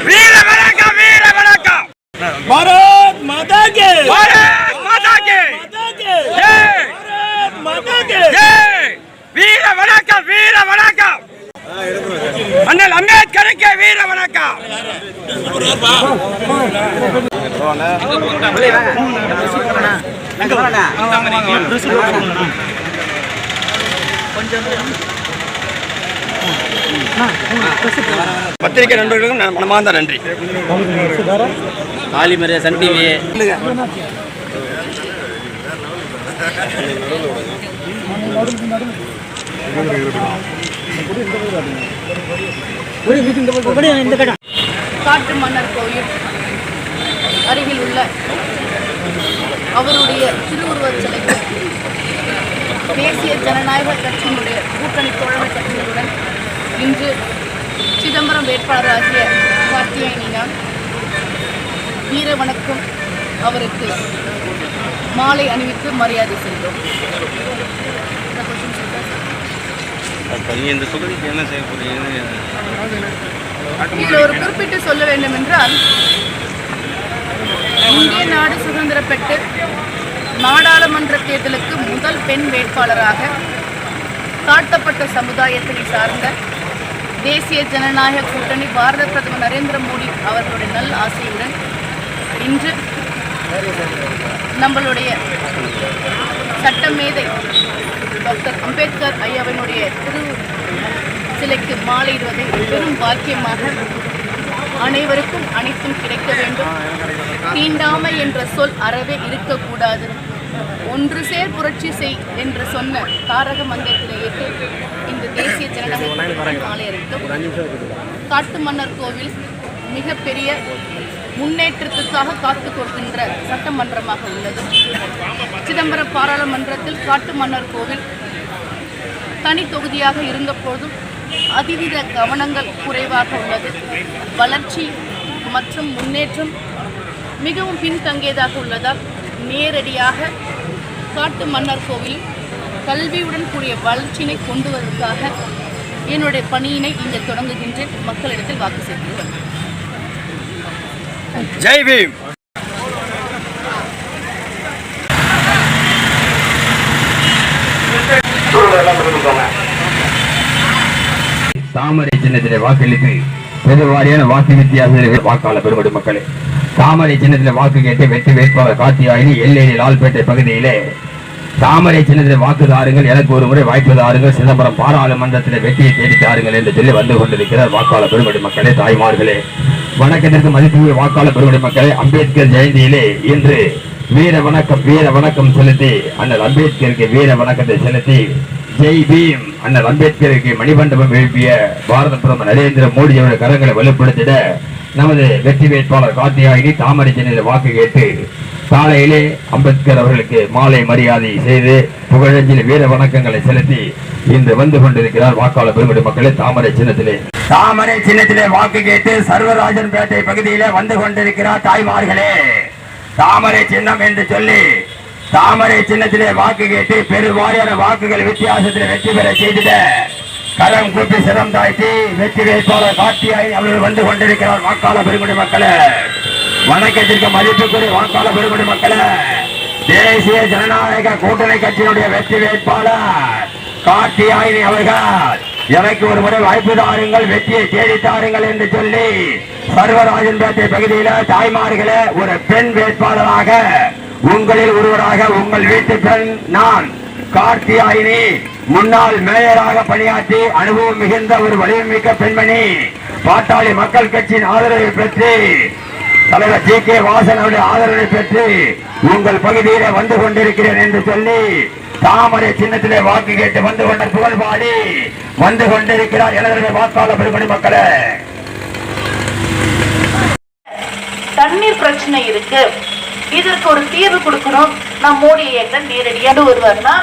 வீர வணக்கம், வீர வணக்கம். பாரத் மாதா கி பாரத் மாதா கி ஜெய். பாரத் மாதா கி ஜெய். வீர வணக்கம், வீர வணக்கம். அண்ணல் அம்பேத்கருக்கு வீர வணக்கம். பத்திரிகை நண்பர்களுக்கும் மனமார்ந்த நன்றி. ஆலிமரியா சன் டிவி காட்டு மன்னர் கோயில் அருகில் உள்ள அவருடைய திருவுருவச் சிலைக்கு தேசிய ஜனநாயக கட்சியினுடைய கூட்டணி தோழமை கட்சிகளுடன் இன்று சிதம்பரம் வேட்பாளராகிய கார்த்தியாயினியால் வீர வணக்கம் அவருக்கு மாலை அணிவித்து மரியாதை செய்தோம். இந்த தொகுதிக்கு என்ன செய்ய போறீங்க? இதில் ஒரு குறிப்பிட்டு சொல்ல வேண்டும் என்றால், இந்திய நாடு சுதந்திரம் பெற்று நாடாளுமன்ற தேர்தலுக்கு முதல் பெண் வேட்பாளராக தாழ்த்தப்பட்ட சமுதாயத்தினை சார்ந்த தேசிய ஜனநாயக கூட்டணி பாரத பிரதமர் நரேந்திர மோடி அவர்களுடைய நல் ஆசையுடன் இன்று நம்மளுடைய சட்டமேதை டாக்டர் அம்பேத்கர் ஐயாவினுடைய திரு சிலைக்கு மாலையிடுவதை பெரும் பாக்கியமாக அனைவருக்கும் அனைத்தும் கிடைக்க வேண்டும். தீண்டாமை என்ற சொல் அறவே இருக்கக்கூடாது. ஒன்று சேர் புரட்சி செய் என்று சொன்ன தாரக மந்திரத்தினை ஏற்று இந்த தேசிய ஜனநாயக மாலை அறிவித்தோம். காட்டு மன்னர் கோவில் மிகப்பெரிய முன்னேற்றத்துக்காக காத்து கொடுக்கின்ற சட்டமன்றமாக உள்ளது. சிதம்பரம் பாராளுமன்றத்தில் காட்டு மன்னர் கோவில் தனி தொகுதியாக இருந்த போதும் அதிவித கவனங்கள் குறைவாக உள்ளது. வளர்ச்சி மற்றும் முன்னேற்றம் மிகவும் பின்தங்கியதாக உள்ளதால் நேரடியாக காட்டு மன்னர் கோவில் கல்வியுடன் கூடிய வளர்ச்சியினை கொண்டு வருவதற்காக என்னுடைய பணியினை இங்கே தொடங்குகின்றேன். மக்களிடத்தில் வாக்கு செலுத்துவேன். ஜெய் பீம். தாமரை சின்னத்திலே வாக்களித்து பெருவாரியான வாக்கு வித்தியாசத்தில் வாக்காளர் பெருமடி மக்களே, தாமரை சின்னத்தில் வாக்கு கேட்டு வெற்றி வேட்பாளர் கார்த்தியாயினி எல்லையை லால்பேட்டை பகுதியிலே தாமரை சின்னத்தில் வாக்கு தாருங்கள், எனக்கு ஒரு முறை வாய்ப்பு தாருங்கள், சிதம்பரம் பாராளுமன்றத்தில் வெற்றியை தேடி தாருங்கள் என்று சொல்லி வந்து கொண்டிருக்கிறார் வாக்காளர் பெருமடி மக்களே, தாய்மார்களே. வணக்கத்திற்கு மதிப்புள்ள வாக்காளர் பெருமடி மக்களே, அம்பேத்கர் ஜெயந்தியிலே இன்று வீர வணக்கம், வீர வணக்கம் செலுத்தி அண்ணல் அம்பேத்கருக்கு வீர வணக்கத்தை செலுத்தி ஜெய் பீம் அண்ணல் அம்பேத்கருக்கு மணிமண்டபம் எழுப்பிய பாரத பிரதமர் நரேந்திர மோடியோட கரங்களை வலுப்படுத்திட நமது வெற்றி வேட்பாளர் கார்த்தியாயினி தாமரை சின்னத்தில் வாக்கு கேட்டு காலையிலே அம்பேத்கர் அவர்களுக்கு மாலை மரியாதை செய்து புகழஞ்சில் வீர வணக்கங்களை செலுத்தி இன்று வந்து கொண்டிருக்கிறார் வாக்காளர் பெருமடி மக்களே. தாமரை சின்னத்திலே வாக்கு கேட்டு சர்வராஜன் பேட்டை பகுதியிலே வந்து கொண்டிருக்கிறார் தாய்மார்களே. தாமரை சின்னம் என்று சொல்லி தாமரை சின்னத்திலே வாக்கு கேட்டு பெருவாரியான வாக்குகள் வித்தியாசத்தில் வெற்றி பெற செய்திட கரம் கூப்பி சிரம் தாழ்த்தி வெற்றி வேட்பாளர் கார்த்தியாயினி அவர்கள் வந்து கொண்டிருக்கிறார் வாக்காளர் பெருமடி மக்களே. வணக்கத்திற்கு மதிப்புக்குரிய வாக்காளர் பெருமடி மக்களே, தேசிய ஜனநாயக கூட்டணி கட்சியினுடைய வெற்றி வேட்பாளர் கார்த்தியாயினி அவர்கள் எனக்கு ஒரு முறை வாய்ப்பு தாருங்கள், வெற்றியை தேடி தாருங்கள் என்று சொல்லி சர்வராஜன் பேட்டை பகுதியில தாய்மார்களே, ஒரு பெண் வேட்பாளராக உங்களில் ஒருவராக உங்கள் வீட்டு பெண் நான் கார்த்தியாயினி முன்னாள் மேயராக பணியாற்றி அனுபவம் மிகுந்த ஒரு வலிமைமிக்க பெண்மணி, பாட்டாளி மக்கள் கட்சியின் ஆதரவை பெற்று தலைவர் ஜி.கே. வாசன் அவருடைய ஆதரவை பெற்று உங்கள் பகுதியில வந்து கொண்டிருக்கிறேன் என்று சொல்லி தாமரை சின்னத்திலே வாக்கு கேட்டு வந்து கொண்ட புகழ் பாடி வந்து கொண்டிருக்கிறார் எனது வாக்காளர் பெருமடி மக்களே. தண்ணீர் பிரச்சனை இருக்கு, இதற்கு ஒரு தீர்வு கொடுக்கணும். நான் மோடி ஐயங்கள் நேரடியாக வருவார்னா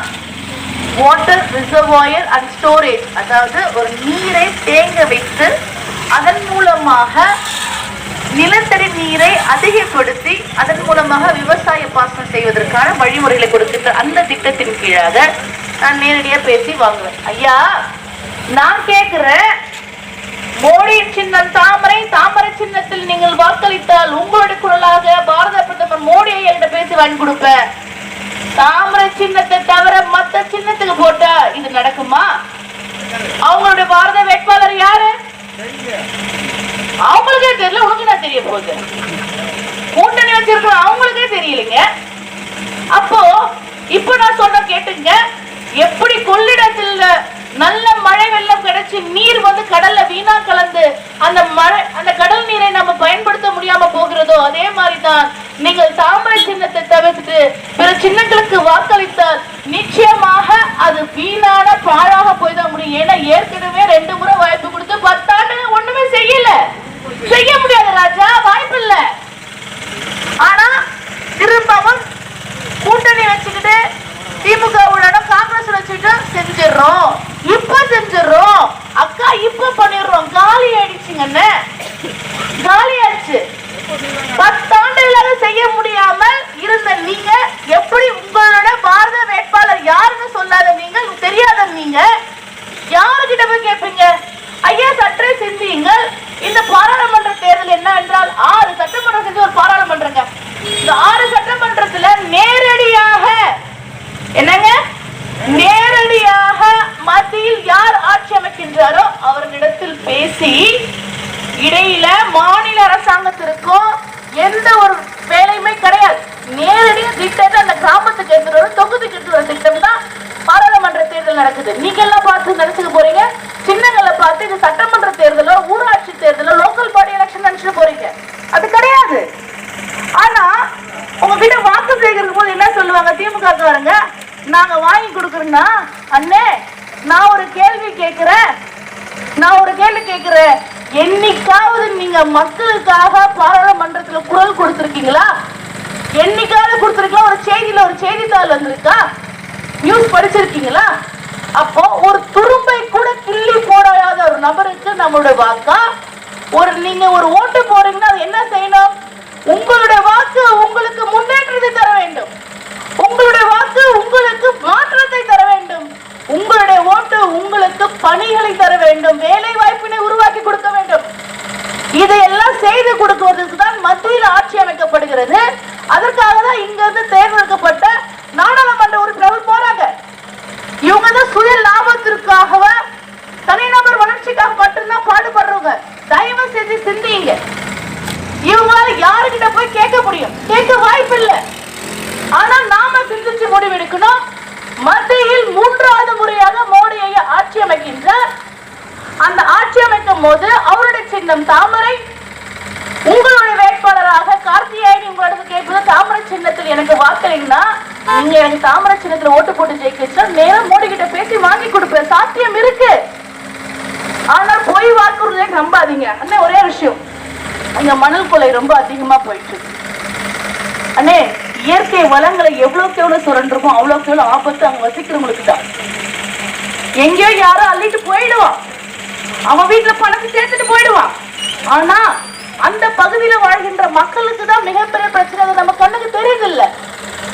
வாட்டர் ரிசர்வாயர் அண்ட் ஸ்டோரேஜ், அதாவது ஒரு நீரை தேங்க வைத்து அதன் மூலமாக நிலத்தடி நீரை அதிகப்படுத்தி அதன் மூலமாக விவசாய பாசனம் செய்வதற்கான வழிமுறைகளை கொடுக்கின்ற அந்த திட்டத்தின் கீழாக நான் நேரடியா பேசி வாங்குவேன். ஐயா, நான் கேட்கிறேன், மோடி சின்னம் தாமரை, தாமரை சின்னத்தில் நீங்கள் வாக்களித்தால் உங்களுடைய குரலாக பாரத பிரதமர் மோடி ஐயா பேசி வாங்கி கொடுப்பேன். தாமரை சின்னத்தை தவிர மத்த சின்னத்துக்கு போட்டா இது நடக்குமா? அவங்களுடைய பாரத வேட்பாளர் யாரு? அவங்களுக்கே தெரியல, உனக்கு நான் தெரிய போகுது. கூட்டணி வச்சிருக்கோம், அவங்களுக்கே தெரியலைங்க. அப்போ இப்ப நான் சொன்ன கேட்டுங்க, எப்படி கொள்ளிடத்தில் நல்ல மழை வெள்ளம் கிடைச்சி நீர் வந்து கடல்ல வீணா கலந்து அந்த கடல் நீரை நம்ம பயன்படுத்த முடியாம போகிறதோ, அதே மாதிரிதான் நீங்கள் தாமரை சின்னத்தை தவிர்த்து பிற சின்னங்களுக்கு வாக்களித்தால் நிச்சயமாக அது வீணான பாழாக போய்தான் முடியும். ஏன்னா ஏற்கனவே 2 முறை வாய்ப்பு கொடுத்து 10 ஆண்டுகள் ஒண்ணுமே செய்ய முடியாது ராஜா, வாய்ப்பு இல்ல. ஆனா திரும்பவும் கூட்டணி வச்சுக்கிட்டு திமுகவுடன் காங்கிரஸ் வச்சுட்டு செஞ்சிடறோம், இப்ப செஞ்சிடறோம் அக்கா, இப்ப பண்ணிடுறோம். காலி ஆயிடுச்சுங்கன்னு, காலி ஆயிடுச்சு. 10 ஆண்டுகளாக செய்ய முடியாமல் இருந்த நீங்க எப்படி உங்களோட பாரத வேட்பாளர் யாருன்னு சொல்லாத நீங்க, தெரியாத நீங்க யாருகிட்ட போய் கேட்பீங்க? ஐயா, சற்றே சிந்தியுங்கள். இந்த பாராளுமன்ற தேர்தல் என்ன என்றால் 6 சட்டமன்றம் செஞ்சு ஒரு பாராளுமன்றங்க. இந்த 6 சட்டமன்றத்துல நேரடியாக என்னங்க, நேரடியாக மத்தியில் யார் ஆட்சி அமைக்கின்றாரோ அவர்களிடத்தில் பேசி, இடையில மாநில அரசாங்கத்திற்கும் எந்த ஒரு வேலையுமே கிடையாது. நேரடியாக திட்டத்தை அந்த கிராமத்துக்கு எடுத்துட்டு வர, தொகுதிக்கு எடுத்துட்டு வர திட்டம் தான் பாராளுமன்ற தேர்தல் நடக்குது. நீங்க எல்லாம் பார்த்து நினைச்சுக்க போறீங்க, சின்னங்களை பார்த்து இது சட்டமன்ற தேர்தலோ ஊராட்சி தேர்தலோ லோக்கல் பாடி எலெக்ஷன் நினைச்சுட்டு போறீங்க. அது கிடையாது. ஆனா உங்ககிட்ட வாக்கு சேகரிக்கும் போது என்ன சொல்லுவாங்க திமுக காரங்க, நாங்க வாங்கி கொடுக்கறோம்னா, அண்ணே நான் ஒரு கேள்வி கேட்கிறேன், என்னைக்காவது நீங்க மக்களுக்காக பாராளுமன்றத்துல குரல் கொடுத்திருக்கீங்களா? என்னைக்காவது கொடுத்திருக்கீங்களா? ஒரு செய்தித்தாள் வந்திருக்கா? நியூஸ் படிச்சிருக்கீங்களா? அப்போ ஒரு துரும்பை கூட கிள்ளி போடாத ஒரு நபருக்கு நம்மளுடைய வாக்கா? நீங்க ஒரு ஓட்டு போறீங்கன்னா அது என்ன செய்யணும்? உங்களுடைய வாக்கு உங்களுக்கு முன்னேற்றத்தை தர வேண்டும், உங்களுடைய வாக்கு உங்களுக்கு மாற்றத்தை தர வேண்டும், உங்களுடைய ஓட்டு உங்களுக்கு பணிகளை தர வேண்டும், வேலை வாய்ப்பினை உருவாக்கி கொடுக்க வேண்டும். இதையெல்லாம் செய்து கொடுக்குவதற்கு தான் மத்தியில் ஆட்சி அமைக்கப்படுகிறது. அதற்காக தான் இங்க இருந்து தேர்ந்தெடுக்கப்பட்ட நாடாளுமன்ற உறுப்பினர்கள் போறாங்க. இவங்க தான் சுய லாபத்திற்காக, தனிநபர் வளர்ச்சிக்காக மட்டும்தான் பாடுபடுறவங்க. தயவு செஞ்சு சிந்திங்க. இவங்களால யாருக்கிட்ட போய் கேட்க முடியும்? கேட்க வாய்ப்பு இல்லை. ஆனா நாம சிந்திச்சு முடிவெடுக்கணும். மத்தியில் 3வது முறையாக மோடி ஐயா ஆட்சி அமைக்கின்றார். அந்த ஆட்சி அமைக்கும் போது அவருடைய சின்னம் தாமரை. உங்களுடைய வேட்பாளராக கார்த்திகேயன் உங்களோட கேட்பது தாமரை சின்னத்தில் எனக்கு வாக்களிங்கன்னா, நீங்க எனக்கு தாமரை சின்னத்துல ஓட்டு போட்டு ஜெயிக்கிச்சா நேரம் மோடி கிட்ட பேசி வாங்கி கொடுப்பேன், சாத்தியம் இருக்கு. ஆனா போய் வாக்குறுதியை நம்பாதீங்க. அண்ணே, ஒரே விஷயம், அங்க மணல் கொலை ரொம்ப அதிகமா போயிட்டு இருக்கு. அண்ணே, இயற்கை வளங்களை எவ்வளவுக்கு எவ்வளவு சுரண்டுமோ அவ்வளவுக்கு எவ்வளவு ஆபத்து அங்க வசிக்கிறவங்களுக்கு தான். எங்கேயோ யாரோ அள்ளிட்டு போயிடுவான், அவன் வீட்டுல பணத்தை சேர்த்துட்டு போயிடுவான். ஆனா அந்த பகுதியில வாழ்கின்ற மக்களுக்கு தான் மிகப்பெரிய பிரச்சனை. நம்ம கண்ணுக்கு தெரியுது இல்ல.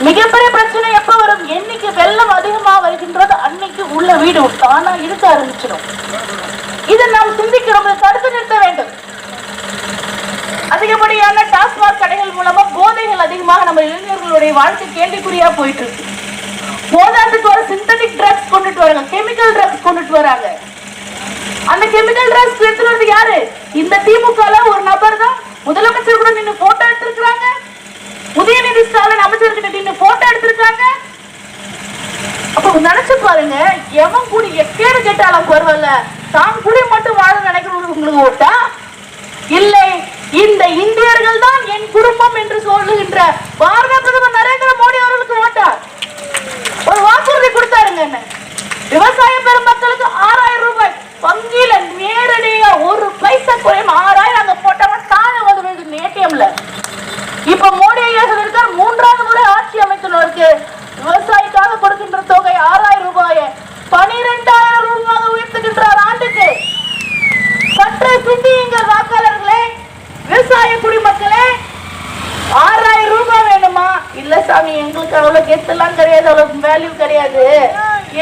மிகப்பெரிய பிரச்சனை எப்ப வரும்? என்னைக்கு வெள்ளம் அதிகமா வருகின்றது அன்னைக்கு உள்ள வீடு தானா இருக்க ஆரம்பிச்சிடும். இதை நாம் சிந்திக்கிறோம், தடுத்து நிறுத்த வேண்டும். அதிகப்படியான டாஸ்மாக் கடைகள் மூலமா போதைகள் அதிகமாக நம்ம இளைஞர்களுடைய வாழ்க்கை கேள்விக்குறியா போயிட்டு இருக்கு. போதாதுக்கு ஒரு சிந்தட்டிக் ட்ரக்ஸ் கொண்டுட்டு வராங்க, கெமிக்கல் ட்ரக்ஸ் கொண்டுட்டு வராங்க. அந்த கெமிக்கல் ட்ரக்ஸ் எடுத்துட்டு வந்து யாரு? இந்த திமுக ஒரு நபர் தான். முதலமைச்சர் கூட நின்று போட்டோ எடுத்திருக்காங்க, உதயநிதி ஸ்டாலின் அமைச்சர்கிட்ட நின்று போட்டோ எடுத்திருக்காங்க. அப்ப நினைச்சு பாருங்க, எவன் கூடி எக்கேடு கேட்டாலும் பரவாயில்ல, தான் கூடி மட்டும் வாழ நினைக்கிறவங்களுக்கு உங்களுக்கு ஓட்டா? இல்லை, இந்த இந்தியர்கள் தான் என் குடும்பம் என்று சொல்லுகின்ற பாரத பிரதமர் நரேந்திர மோடி அவர்களுக்கு ஓட்டா? ஒரு வாக்குறுதி கொடுத்தாருங்க. என்ன விவசாய பெருமக்களுக்கு 6000 ரூபாய் வங்கியில நேரடியா 1 பைசா குறையும் 6000 அங்க போட்டவன் தானே வந்து ஏடிஎம்ல. இப்ப மோடி ஐயா சொல்லியிருக்கார், 3வது முறை ஆட்சி அமைச்சருக்கு விவசாயிக்காக கொடுக்கின்ற தொகை 6000 ரூபாயை 12000 ரூபாய் உயர்த்துகின்றார் ஆண்டுக்கு. சற்றே சிந்தியுங்கள் வாக்காளர்களே, விவசாய குடிமக்களே. 6000 ரூபாய் வேணுமா? இல்ல சாமி, எங்களுக்கு அவ்வளவு கெத்தெல்லாம் கிடையாது, அவ்வளவு வேல்யூ கிடையாது.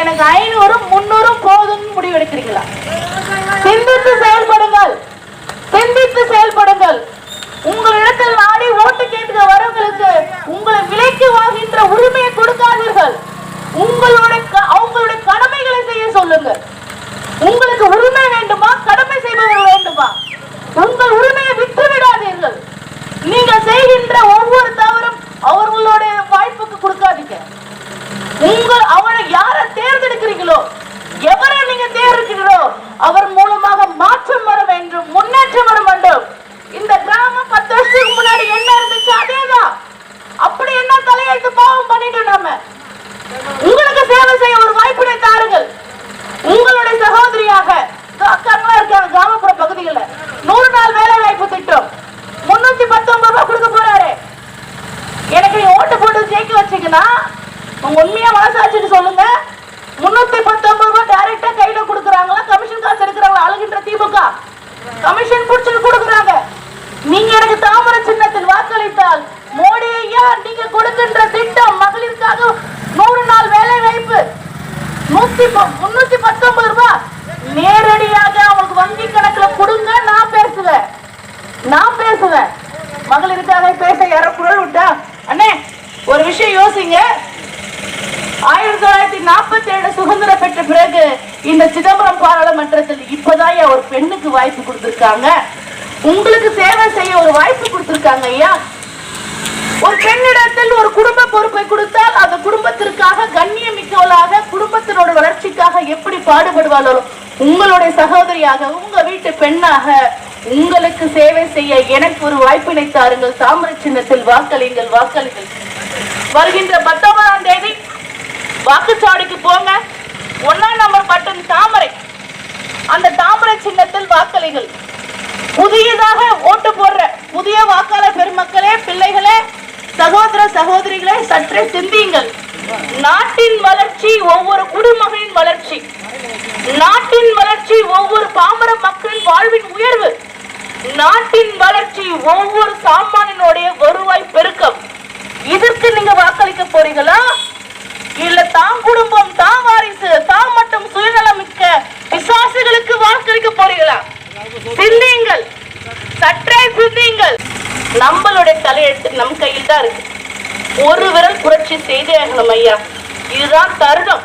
எனக்கு 500 300 போதும்னு முடிவெடுக்கிறீங்களா? சிந்தித்து செயல்படுங்கள், சிந்தித்து செயல்படுங்கள். உங்களிடத்தில் நாடி ஓட்டு கேட்க வரவங்களுக்கு உங்களை விலைக்கு வாங்குகின்ற உரிமையை கொடுக்காதீர்கள். அவங்களுடைய கடமைகளை செய்ய சொல்லுங்க. உங்களுக்கு உரிமை வேண்டுமா, கடமை செய்பவர்கள் வேண்டுமா? உங்கள் உரிமையை விட்டு விடாதீர்கள். நீங்கள் செய்கின்ற ஒவ்வொரு தவறும் அவர்களுடைய வாய்ப்புக்கு கொடுக்காதீங்க. அவரை யாரை தேர்ந்தெடுக்கிறீங்களோ, எவரை நீங்க தேர்ந்தெடுக்கிறீங்களோ அவர் மூலமாக மாற்றம் வர வேண்டும், முன்னேற்றம் வர வேண்டும். இந்த கிராமம் 10 வருஷத்துக்கு முன்னாடி என்ன இருந்துச்சு அதேதான். அப்படி என்ன தலையெழுத்து பாவம் பண்ணிட்டு நாம உங்களுக்கு சேவை செய்ய ஒரு வாய்ப்பினை தாருங்கள். உங்களுடைய சகோதரியாக அக்காங்களா இருக்காங்க கிராமப்புற பகுதிகளில் 100 நாள் வேலை வாய்ப்பு திட்டம் 319 ரூபாய் கொடுக்க போறாரு. எனக்கு நீ ஓட்டு போட்டு ஜெயிக்க வச்சீங்கன்னா உங்க உண்மையா மனசாட்சின்னு சொல்லுங்க. 319 ரூபாய் டைரக்டா கையில கொடுக்குறாங்களா, கமிஷன் காசு எடுக்கிறாங்களா? அழுகின்ற திமுக கமிஷன் புடிச்சு கொடுக்குறாங்க. நீங்க எனக்கு தாமரை சின்னத்தில் வாக்களித்தால் மோடி ஐயா நீங்க கொடுக்கின்ற திட்டம் மகளிருக்காக 100 நாள் வேலை வாய்ப்பு 319 ரூபாய் நேரடியாக அவங்களுக்கு வங்கி கணக்குல கொடுங்க. நான் பேசுவேன் மகளிருக்காக பேச யாரோ குரல் விட்டா? அண்ணே ஒரு விஷயம் யோசிங்க. 1947 சுதந்திரம் பெற்ற பிறகு இந்த சிதம்பரம் பாராளுமன்றத்தில் இப்பதான் ஒரு பெண்ணுக்கு வாய்ப்பு கொடுத்திருக்காங்க. உங்களுக்கு சேவை செய்ய ஒரு வாய்ப்பு கொடுத்திருக்காங்க ஐயா. ஒரு பெண்ணிடத்தில் ஒரு குடும்ப பொறுப்பை கொடுத்தால் அந்த குடும்பத்திற்காக கண்ணியமிக்கவளாக குடும்பத்தினோட வளர்ச்சிக்காக எப்படி பாடுபடுவாளோ உங்களுடைய சகோதரியாக உங்க வீட்டு பெண்ணாக உங்களுக்கு சேவை செய்ய எனக்கு ஒரு வாய்ப்பினை தாருங்கள். தாமரை சின்னத்தில் வாக்களிங்கள், வாக்களிங்கள். வருகின்ற 19ஆம் தேதி வாக்குச்சாவடிக்கு போங்க. 1ஆம் நம்பர் பட்டன் தாமரை, அந்த தாமரை சின்னத்தில் வாக்களிங்கள். புதியதாக ஓட்டு போடுற புதிய வாக்காளர் பெருமக்களே, பிள்ளைகளே, சகோதர சகோதரிகளே, சற்றே சிந்தியுங்கள். நாட்டின் வளர்ச்சி ஒவ்வொரு குடிமகனின் வளர்ச்சி, நாட்டின் வளர்ச்சி ஒவ்வொரு பாமர மக்களின் வாழ்வின் உயர்வு, நாட்டின் வளர்ச்சி ஒவ்வொரு சாமானியனுடைய வருவாய் பெருக்கம். இதற்கு நீங்க வாக்களிக்க போறீங்களா, இல்ல தான் குடும்பம், தான் வாரிசு, தான் மட்டும் சுயநலமிக்க பிசாசுகளுக்கு வாக்களிக்க போறீங்களா? சிந்தியுங்கள், சற்றே சிந்தியுங்கள். நம்மளுடைய தலையெழுத்து நம் கையில் தான் இருக்கு. ஒரு விரல் புரட்சி செய்தே ஆகணும் ஐயா. இதுதான் தருணம்.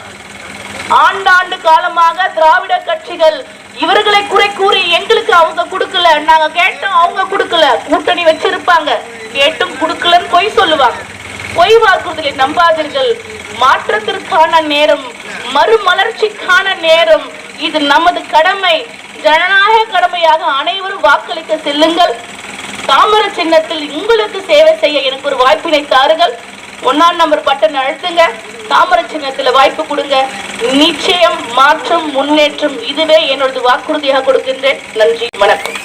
ஆண்டாண்டு காலமாக திராவிட கட்சிகள் இவர்களை குறை கூறி எங்களுக்கு அவங்க கொடுக்கல, நாங்க கேட்டோம் அவங்க கொடுக்கல, கூட்டணி வச்சிருப்பாங்க, கேட்டும் கொடுக்கலன்னு பொய் சொல்லுவாங்க. பொய் வாக்குறுதிகளை நம்பாதீர்கள். மாற்றத்திற்கான நேரம், மறுமலர்ச்சிக்கான நேரம். இது நமது கடமை, ஜனநாயக கடமையாக அனைவரும் வாக்களிக்க செல்லுங்கள். தாமரை சின்னத்தில் உங்களுக்கு சேவை செய்ய எனக்கு ஒரு வாய்ப்பினை தாருங்கள். 1ஆம் நம்பர் பட்டன் அழுத்துங்க, தாமரை சின்னத்தில் வாய்ப்பு கொடுங்க. நிச்சயம் மாற்றம், முன்னேற்றம். இதுவே என்னோட வாக்குறுதியாக கொடுக்கின்றேன். நன்றி, வணக்கம்.